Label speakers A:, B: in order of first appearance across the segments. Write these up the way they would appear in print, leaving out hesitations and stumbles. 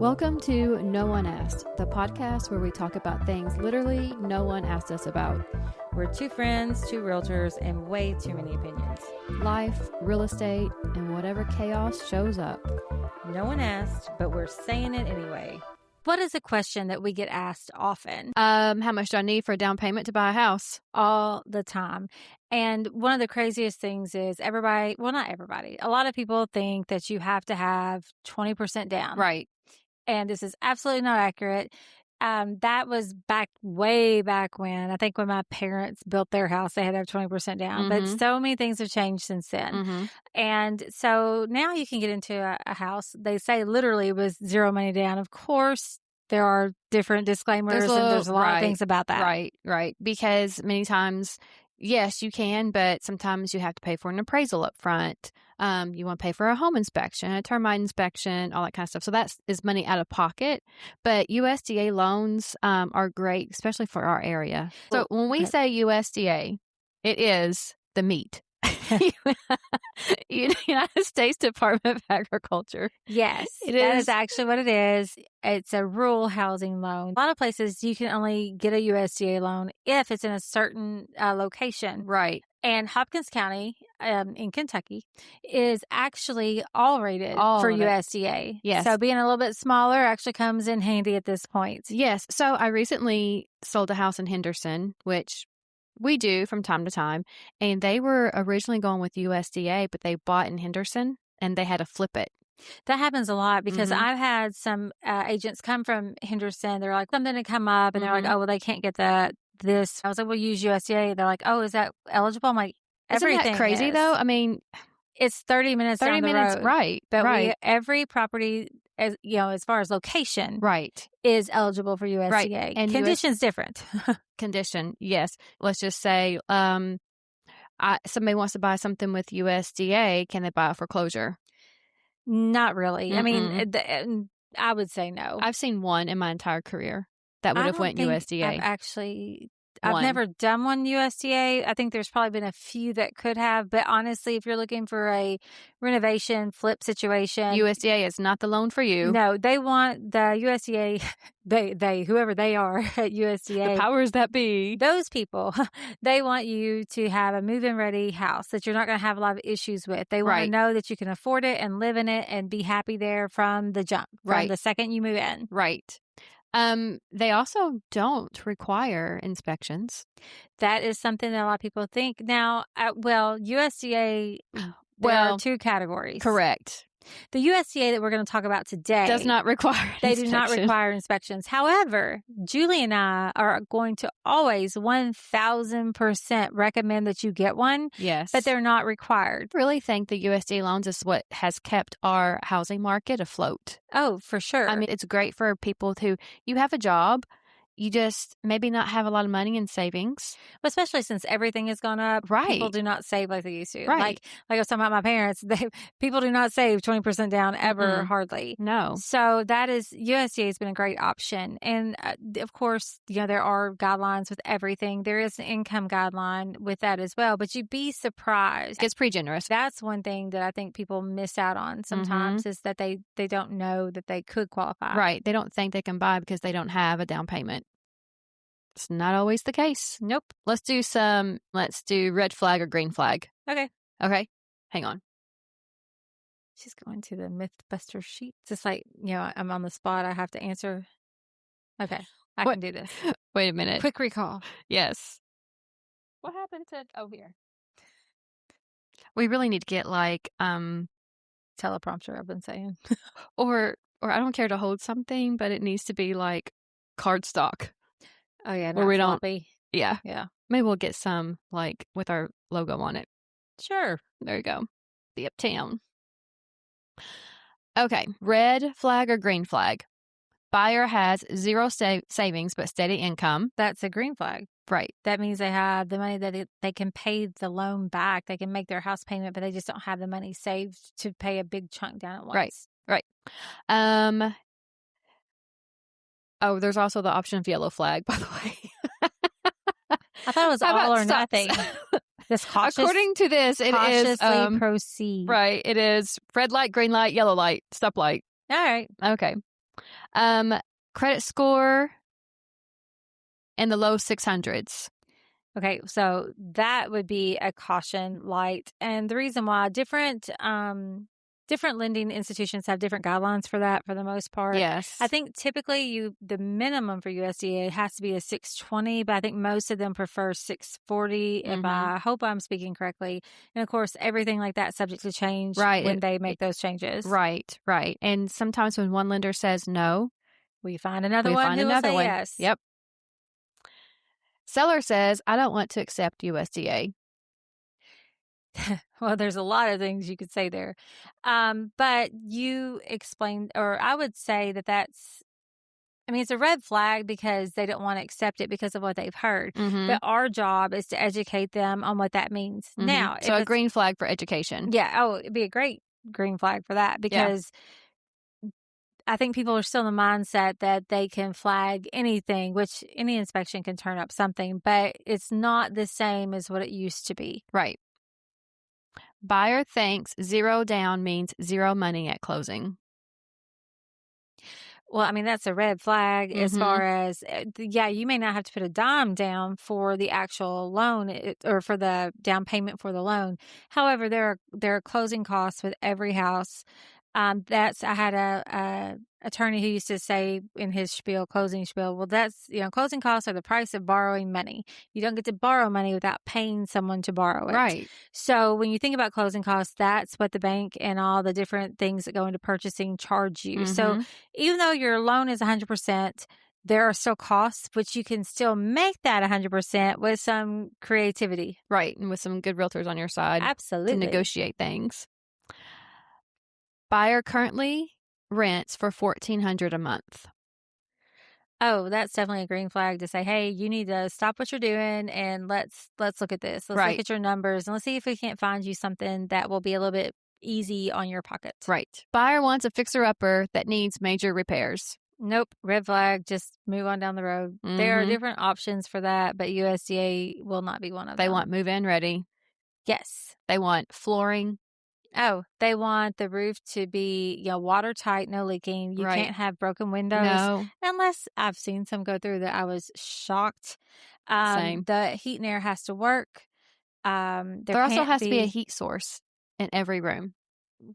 A: Welcome to No One Asked, the podcast where we talk about things literally no one asked us about.
B: We're two friends, two realtors, and way too many opinions.
A: Life, real estate, and whatever chaos shows up.
B: No one asked, but we're saying it anyway. What is a question that we get asked often?
A: How much do I need for a down payment to buy a house?
B: All the time. And one of the craziest things is everybody, well, not everybody, a lot of people think that you have to have 20% down.
A: Right.
B: And this is absolutely not accurate. That was way back when. I think when my parents built their house, they had to have 20% down. But so many things have changed since then. And so now you can get into a house. They say literally it was zero money down. Of course, there are different disclaimers and there's a lot of things about that.
A: Right. Because many times, yes, you can, but sometimes you have to pay for an appraisal up front. You want to pay for a home inspection, a termite inspection, all that kind of stuff. So that is money out of pocket. But USDA loans are great, especially for our area. So when we say USDA, it is the meat. United States Department of Agriculture.
B: Yes, that is actually what it is. It's a rural housing loan. A lot of places you can only get a USDA loan if it's in a certain location.
A: Right.
B: And Hopkins County in Kentucky is actually all rated for USDA.
A: Yes.
B: So being a little bit smaller actually comes in handy at this point.
A: Yes. So I recently sold a house in Henderson, which we do from time to time. And they were originally going with USDA, but they bought in Henderson and they had to flip it.
B: That happens a lot because I've had some agents come from Henderson. They're like, something to come up. And they're like, oh, well, they can't get this. I was like, we'll use USDA. They're like, oh, is that eligible? I'm like, everything
A: Isn't that crazy
B: is.
A: Though? I mean,
B: it's 30 minutes down the road.
A: Right.
B: But every property, as far as location, is eligible for USDA.
A: Right. And
B: conditions different.
A: Condition, yes. Let's just say somebody wants to buy something with USDA. Can they buy a foreclosure?
B: Not really. I mean, I would say no.
A: I've seen one in my entire career that would have went USDA.
B: I've never done one USDA. I think there's probably been a few that could have, but honestly, if you're looking for a renovation flip situation,
A: USDA is not the loan for you.
B: No, they want the USDA, they whoever they are at USDA,
A: the powers that be,
B: those people, they want you to have a move-in ready house that you're not going to have a lot of issues with. They want to know that you can afford it and live in it and be happy there from the jump, from the second you move in.
A: Right. They also don't require inspections.
B: That is something that a lot of people think. Now, USDA, there are two categories.
A: Correct.
B: The USDA that we're going to talk about today
A: does not require
B: They do not require inspections. However, Julie and I are going to always 1,000% recommend that you get one.
A: Yes.
B: But they're not required.
A: I really think the USDA loans is what has kept our housing market afloat.
B: Oh, for sure.
A: I mean, it's great for people who, you have a job, you just maybe not have a lot of money in savings.
B: Especially since everything has gone up.
A: Right.
B: People do not save like they used to.
A: Right.
B: Like I was talking about my parents, people do not save 20% down ever, hardly.
A: No.
B: So USDA has been a great option. And of course, there are guidelines with everything. There is an income guideline with that as well, but you'd be surprised.
A: It's pretty generous.
B: That's one thing that I think people miss out on sometimes is that they don't know that they could qualify.
A: Right. They don't think they can buy because they don't have a down payment. It's not always the case.
B: Nope.
A: Let's do red flag or green flag.
B: Okay.
A: Hang on.
B: She's going to the Mythbuster sheet. Just like, I'm on the spot. I have to answer. Okay. I can do this.
A: Wait a minute.
B: Quick recall.
A: Yes. What happened to, here. We really need to get
B: teleprompter, I've been saying.
A: or I don't care to hold something, but it needs to be like cardstock.
B: Oh, yeah.
A: Where we
B: floppy.
A: Yeah.
B: Yeah.
A: Maybe we'll get some with our logo on it.
B: Sure.
A: There you go. The Uptown. Okay. Red flag or green flag? Buyer has zero savings but steady income.
B: That's a green flag.
A: Right.
B: That means they have the money that they can pay the loan back. They can make their house payment, but they just don't have the money saved to pay a big chunk down at once.
A: Right. Oh, there's also the option of yellow flag, by the way.
B: I thought it was all or nothing.
A: According to this, it is
B: cautiously proceed.
A: Right. It is red light, green light, yellow light, stoplight.
B: All right.
A: Okay. Credit score in the low 600s.
B: Okay, so that would be a caution light. And the reason why different lending institutions have different guidelines for that for the most part.
A: Yes.
B: I think typically the minimum for USDA has to be a 620, but I think most of them prefer 640 if I hope I'm speaking correctly. And of course, everything like that subject to change when they make those changes.
A: Right. And sometimes when one lender says no,
B: we find another one who will say yes.
A: Yep. Seller says, I don't want to accept USDA.
B: Well, there's a lot of things you could say there. But you explained, or I would say that's, it's a red flag because they don't want to accept it because of what they've heard. But our job is to educate them on what that means. Now,
A: so a green flag for education.
B: Yeah. Oh, it'd be a great green flag for that because I think people are still in the mindset that they can flag anything, which any inspection can turn up something, but it's not the same as what it used to be.
A: Right. Buyer thinks 0 down means 0 money at closing.
B: Well, that's a red flag as far as, you may not have to put a dime down for the actual loan or for the down payment for the loan. However, there are closing costs with every house. I had a attorney who used to say in his closing spiel, well, that's, closing costs are the price of borrowing money. You don't get to borrow money without paying someone to borrow it.
A: Right.
B: So when you think about closing costs, that's what the bank and all the different things that go into purchasing charge you. So even though your loan is 100%, there are still costs, but you can still make that 100% with some creativity.
A: Right. And with some good realtors on your side.
B: Absolutely.
A: To negotiate things. Buyer currently rents for $1,400 a month.
B: Oh, that's definitely a green flag to say, hey, you need to stop what you're doing and let's look at this. Let's look at your numbers and let's see if we can't find you something that will be a little bit easy on your pocket.
A: Right. Buyer wants a fixer-upper that needs major repairs.
B: Nope. Red flag. Just move on down the road. There are different options for that, but USDA will not be one of them.
A: They want move-in ready.
B: Yes.
A: They want flooring.
B: Oh, they want the roof to be, watertight, no leaking. You can't have broken windows.
A: No.
B: Unless I've seen some go through that I was shocked.
A: Same.
B: The heat and air has to work.
A: There also has to be a heat source in every room.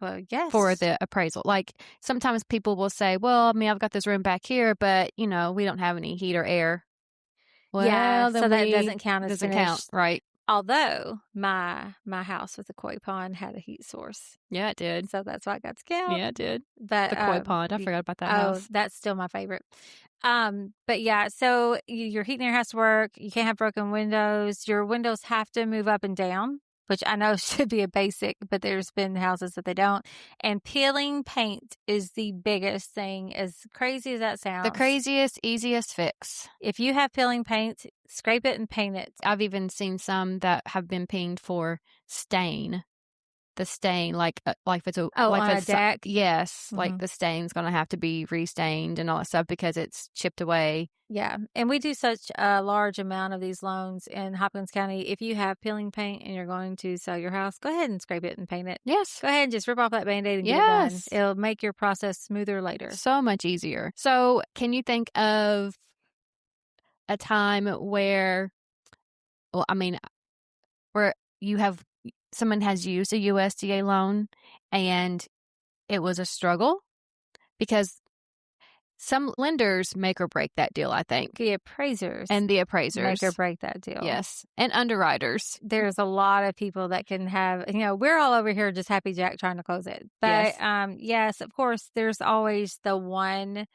B: Well, yes.
A: For the appraisal. Like sometimes people will say, well, I've got this room back here, but we don't have any heat or air.
B: Well, so that doesn't count as finished.
A: Count, right.
B: Although my house with the koi pond had a heat source.
A: Yeah, it did.
B: So that's why it got to count.
A: Yeah, it did.
B: But
A: the koi pond. I forgot about that house.
B: Oh, that's still my favorite. But yeah, so your heat and air has to work. You can't have broken windows. Your windows have to move up and down, which I know should be a basic, but there's been houses that they don't. And peeling paint is the biggest thing, as crazy as that sounds.
A: The craziest, easiest fix.
B: If you have peeling paint, scrape it and paint it.
A: I've even seen some that have been pinged for stain. The stain, like if it's
B: on a deck?
A: Yes, like the stain's going to have to be restained and all that stuff because it's chipped away.
B: Yeah, and we do such a large amount of these loans in Hopkins County. If you have peeling paint and you're going to sell your house, go ahead and scrape it and paint it.
A: Yes.
B: Go ahead and just rip off that Band-Aid and get it done. It'll make your process smoother later.
A: So much easier. So can you think of a time where someone has used a USDA loan and it was a struggle? Because some lenders make or break that deal, I think.
B: The appraisers. Make or break that deal.
A: Yes. And underwriters.
B: There's a lot of people that can have, we're all over here just happy Jack trying to close it. But yes, of course, there's always the one.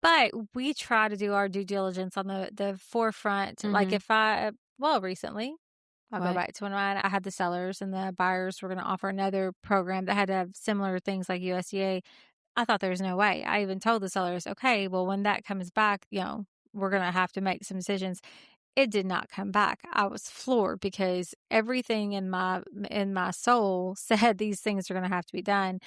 B: But we try to do our due diligence on the forefront. Like recently, I'll go back to when I had the sellers and the buyers were going to offer another program that had to have similar things like USDA. I thought there was no way. I even told the sellers, okay, well, when that comes back, we're going to have to make some decisions. It did not come back. I was floored because everything in my soul said these things are going to have to be done.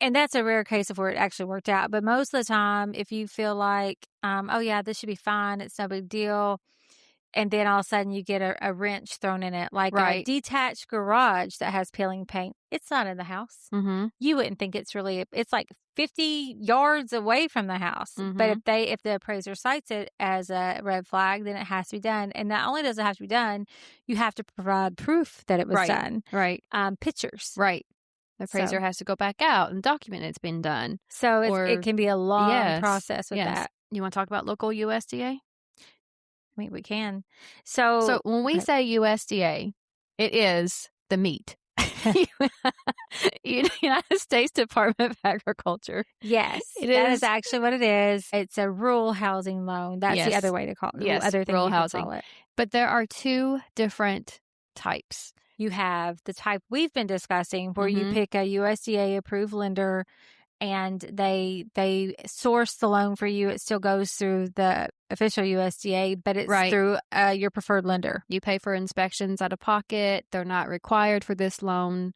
B: And that's a rare case of where it actually worked out. But most of the time, if you feel like, this should be fine, it's no big deal, and then all of a sudden you get a wrench thrown in it, like a detached garage that has peeling paint. It's not in the house.
A: Mm-hmm.
B: You wouldn't think it's like 50 yards away from the house.
A: Mm-hmm.
B: But if the appraiser cites it as a red flag, then it has to be done. And not only does it have to be done, you have to provide proof that it was done.
A: Right.
B: Pictures.
A: Right. The appraiser has to go back out and document it's been done.
B: So it can be a long process with that.
A: You want to talk about local USDA?
B: I mean, we can. So
A: when we say USDA, it is the meat. United States Department of Agriculture.
B: Yes, that is actually what it is. It's a rural housing loan. That's the other way to call it.
A: Yes,
B: other thing
A: rural
B: you
A: housing.
B: Call it.
A: But there are two different types.
B: You have the type we've been discussing, where you pick a USDA approved lender, and they source the loan for you. It still goes through the official USDA, but it's through your preferred lender.
A: You pay for inspections out of pocket. They're not required for this loan.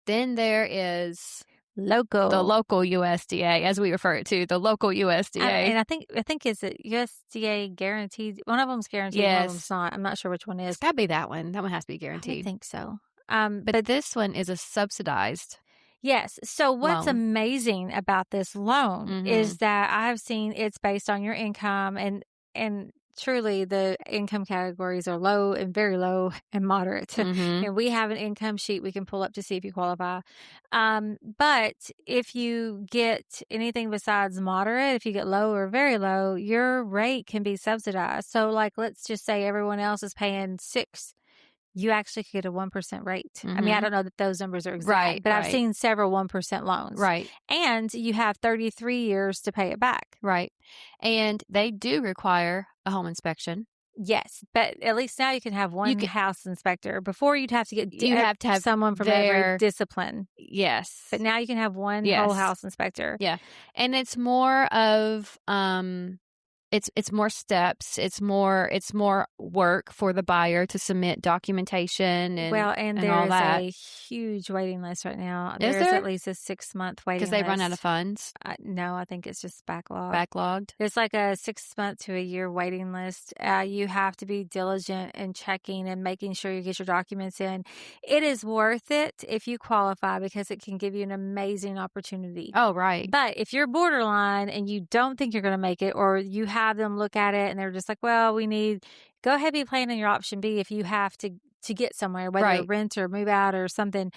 A: Then there is the local USDA, as we refer it to, the local USDA.
B: And I think it's a USDA guaranteed. One of them's guaranteed, one of them's not. I'm not sure which one is.
A: It's got to be that one. That one has to be guaranteed.
B: I think so.
A: But this one is a subsidized.
B: Yes. So what's amazing about this loan is that I've seen it's based on your income, and truly the income categories are low and very low and moderate. And we have an income sheet we can pull up to see if you qualify. But if you get anything besides moderate, if you get low or very low, your rate can be subsidized. So like, let's just say everyone else is paying 6%. You actually could get a 1% rate. I mean, I don't know that those numbers are exact, but I've seen several 1% loans.
A: Right.
B: And you have 33 years to pay it back.
A: Right. And they do require a home inspection.
B: Yes, but at least now you can have one house inspector. Before you'd have to get
A: you have to have
B: someone from every discipline.
A: Yes.
B: But now you can have one whole house inspector.
A: Yeah. And it's more of it's more steps. It's more work for the buyer to submit documentation and
B: there's
A: all that.
B: A huge waiting list right now.
A: Is
B: there's
A: there?
B: At least a 6-month waiting list.
A: Because they run out of funds?
B: No, I think it's just backlogged.
A: Backlogged?
B: There's like a 6-month to a year waiting list. You have to be diligent in checking and making sure you get your documents in. It is worth it if you qualify, because it can give you an amazing opportunity.
A: Oh, right.
B: But if you're borderline and you don't think you're going to make it, or you have them look at it and they're just like, well, go ahead and be planning your option B if you have to get somewhere, whether rent or move out or something.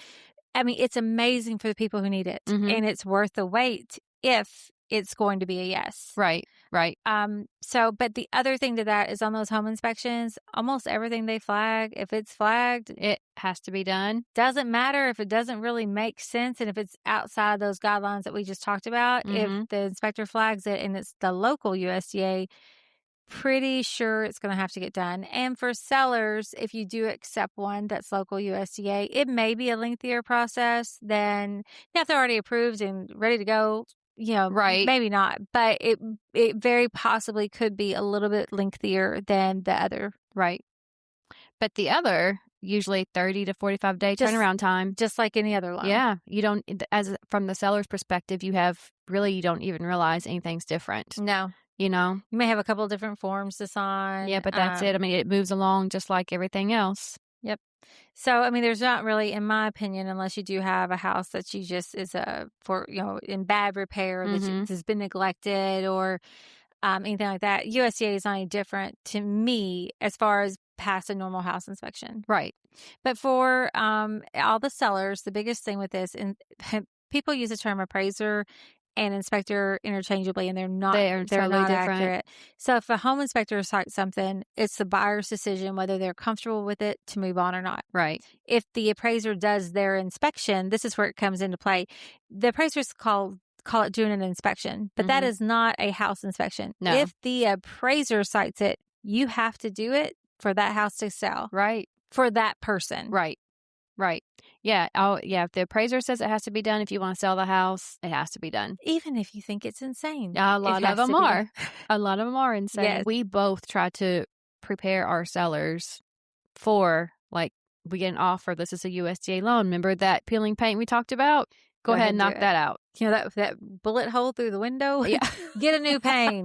B: I mean, it's amazing for the people who need it, and it's worth the wait if it's going to be a yes.
A: Right.
B: But the other thing to that is on those home inspections, almost everything they flag, if it's flagged,
A: it has to be done.
B: Doesn't matter if it doesn't really make sense, and if it's outside those guidelines that we just talked about. If the inspector flags it and it's the local USDA, pretty sure it's going to have to get done. And for sellers, if you do accept one that's local USDA, it may be a lengthier process than if they're already approved and ready to go. Maybe not, but it very possibly could be a little bit lengthier than the other.
A: Right. But the other, usually 30 to 45 day turnaround time.
B: Just like any other loan.
A: Yeah. You don't, from the seller's perspective, you don't even realize anything's different.
B: No.
A: You
B: may have a couple of different forms to sign.
A: Yeah, but that's it. I mean, it moves along just like everything else.
B: Yep. So, I mean, there's not really, in my opinion, unless you do have a house that you just is in bad repair, that has been neglected or anything like that. USDA is not any different to me as far as past a normal house inspection.
A: Right.
B: But for all the sellers, the biggest thing with this, and people use the term appraiser and inspector interchangeably, and they're totally not different. Accurate. So if a home inspector cites something, it's the buyer's decision whether they're comfortable with it to move on or not.
A: Right.
B: If the appraiser does their inspection, this is where it comes into play. The appraisers call it doing an inspection, but that is not a house inspection.
A: No.
B: If the appraiser cites it, you have to do it for that house to sell.
A: Right.
B: For that person.
A: Right. Yeah. If the appraiser says it has to be done, if you want to sell the house, it has to be done.
B: Even if you think it's insane.
A: A lot of them are. A lot of them are insane.
B: Yes.
A: We both try to prepare our sellers for, like, we get an offer. This is a USDA loan. Remember that peeling paint we talked about? Go ahead and knock that out.
B: that bullet hole through the window?
A: Yeah.
B: Get a new pane.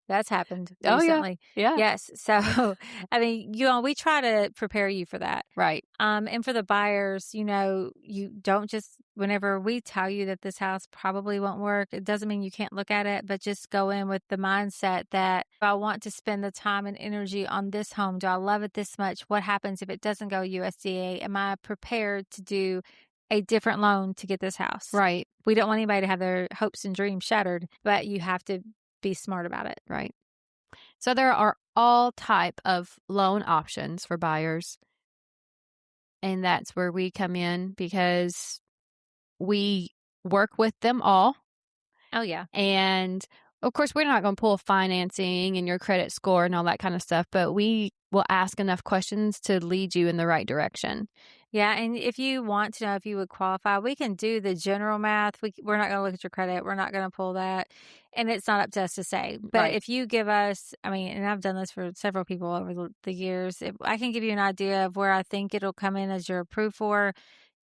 B: That's happened
A: Oh,
B: recently.
A: yeah.
B: Yes. So, I mean, we try to prepare you for that.
A: Right.
B: And for the buyers, you don't just, whenever we tell you that this house probably won't work, it doesn't mean you can't look at it, but just go in with the mindset that I want to spend the time and energy on this home. Do I love it this much? What happens if it doesn't go USDA? Am I prepared to do a different loan to get this house?
A: Right.
B: We don't want anybody to have their hopes and dreams shattered, but you have to be smart about it.
A: Right. So there are all type of loan options for buyers. And that's where we come in because we work with them all.
B: Oh, yeah.
A: And of course, we're not going to pull financing and your credit score and all that kind of stuff, but we will ask enough questions to lead you in the right direction.
B: Yeah, and if you want to know if you would qualify, we can do the general math. We're not going to look at your credit. We're not going to pull that. And it's not up to us to say. But
A: Right.
B: if you give us, and I've done this for several people over the years, if I can give you an idea of where I think it'll come in as you're approved for.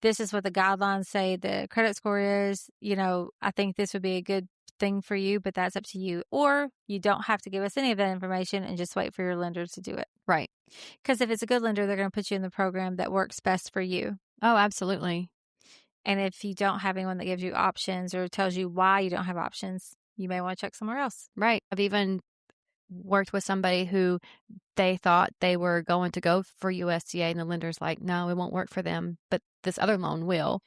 B: This is what the guidelines say the credit score is. I think this would be a good thing for you, but that's up to you. Or you don't have to give us any of that information and just wait for your lender to do it.
A: Right.
B: Because if it's a good lender, they're going to put you in the program that works best for you.
A: Oh, absolutely.
B: And if you don't have anyone that gives you options or tells you why you don't have options, you may want to check somewhere else.
A: Right. I've even worked with somebody who they thought they were going to go for USDA and the lender's like, no, it won't work for them, but this other loan will.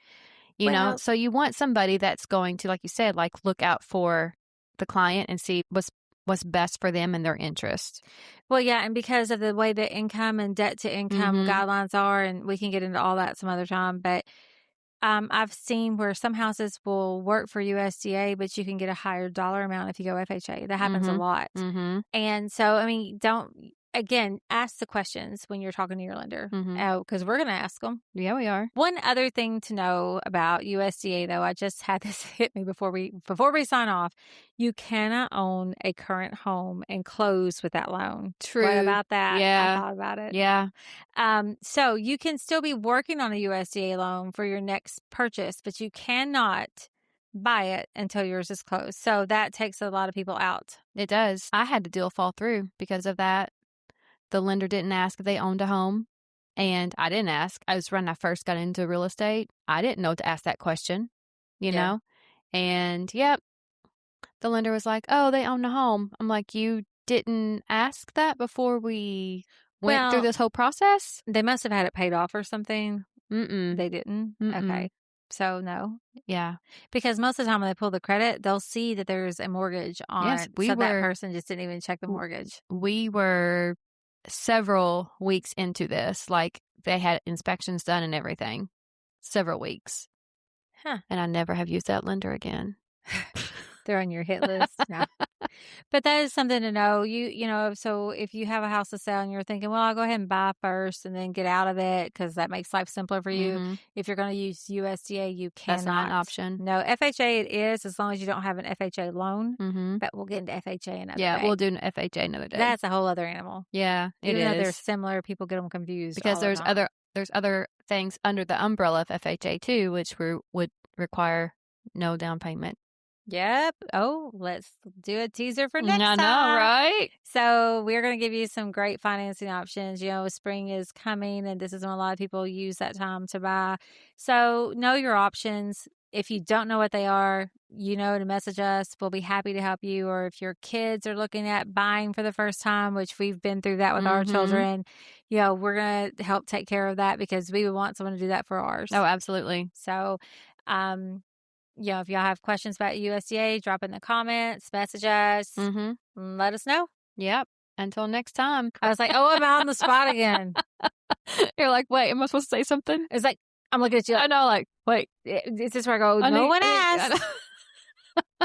A: So you want somebody that's going to, like you said, like look out for the client and see what's best for them and their interest.
B: Well, yeah, and because of the way the income and debt to income guidelines are, and we can get into all that some other time, but I've seen where some houses will work for USDA, but you can get a higher dollar amount if you go FHA. That happens a lot. And so, Again, ask the questions when you're talking to your lender. Because we're going to ask them.
A: Yeah, we are.
B: One other thing to know about USDA, though, I just had this hit me before we sign off. You cannot own a current home and close with that loan.
A: True.
B: What about that?
A: Yeah.
B: I thought about it.
A: Yeah.
B: So you can still be working on a USDA loan for your next purchase, but you cannot buy it until yours is closed. So that takes a lot of people out.
A: It does. I had the deal fall through because of that. The lender didn't ask if they owned a home, and I didn't ask. I was when I first got into real estate. I didn't know to ask that question, you know? And, yep, the lender was like, oh, they own a home. I'm like, you didn't ask that before we went through this whole process?
B: They must have had it paid off or something.
A: Mm-mm.
B: They didn't?
A: Mm-mm.
B: Okay. So, no.
A: Yeah.
B: Because most of the time when they pull the credit, they'll see that there's a mortgage on it. So that person just didn't even check the mortgage.
A: We were several weeks into this, like they had inspections done and everything, several weeks. And I never have used that lender again.
B: They're on your hit list. No. But that is something to know. So if you have a house to sell and you're thinking, well, I'll go ahead and buy first and then get out of it because that makes life simpler for you. If you're going to use USDA, you cannot.
A: That's not an option.
B: No, FHA it is, as long as you don't have an FHA loan. But we'll get into FHA another day.
A: Yeah, we'll do an FHA another day.
B: That's a whole other animal.
A: Yeah, it
B: Even
A: is.
B: though they're similar, people get them confused.
A: Because there's other things under the umbrella of FHA too, which would require no down payment.
B: Yep. Oh, let's do a teaser for next time.
A: I know, right?
B: So we're going to give you some great financing options. Spring is coming, and this is when a lot of people use that time to buy. So know your options. If you don't know what they are, to message us. We'll be happy to help you. Or if your kids are looking at buying for the first time, which we've been through that with our children, we're going to help take care of that because we would want someone to do that for ours.
A: Oh, absolutely.
B: So, if y'all have questions about USDA, drop in the comments, message us, let us know.
A: Yep. Until next time.
B: I was like, oh, I'm on the spot again.
A: You're like, wait, am I supposed to say something?
B: It's like, I'm looking at you.
A: I know, like, wait.
B: Is this where I go, no one asked.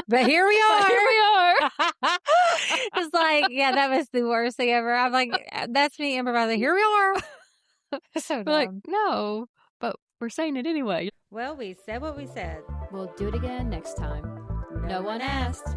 B: But here we are. It's like, yeah, that was the worst thing ever. I'm like, that's me improvising. Here we are. So dumb.
A: Like, no, but we're saying it anyway.
B: Well, we said what we said.
A: We'll do it again next time.
B: No one asked.